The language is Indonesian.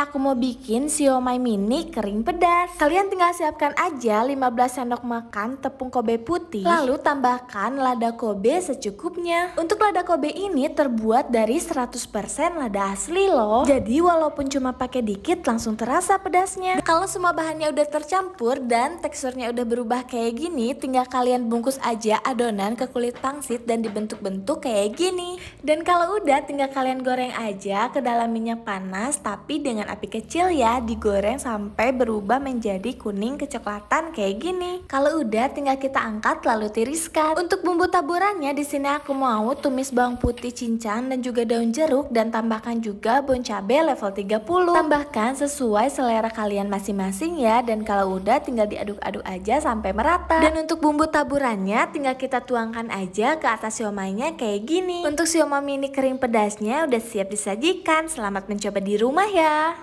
Aku mau bikin siomay mini kering pedas. Kalian tinggal siapkan aja 15 sendok makan tepung Kobe putih, lalu tambahkan lada Kobe secukupnya. Untuk lada Kobe ini terbuat dari 100% lada asli loh. Jadi walaupun cuma pakai dikit langsung terasa pedasnya. Kalau semua bahannya udah tercampur dan teksturnya udah berubah kayak gini, tinggal kalian bungkus aja adonan ke kulit pangsit dan dibentuk-bentuk kayak gini. Dan kalau udah tinggal kalian goreng aja ke dalam minyak panas, tapi dengan api kecil ya, digoreng sampai berubah menjadi kuning kecoklatan kayak gini. Kalau udah tinggal kita angkat lalu tiriskan. Untuk bumbu taburannya di sini aku mau tumis bawang putih cincang dan juga daun jeruk dan tambahkan juga bon cabai level 30. Tambahkan sesuai selera kalian masing-masing ya, dan kalau udah tinggal diaduk-aduk aja sampai merata. Dan untuk bumbu taburannya tinggal kita tuangkan aja ke atas siomaynya kayak gini. Untuk siomay mini kering pedasnya udah siap disajikan. Selamat mencoba di rumah ya.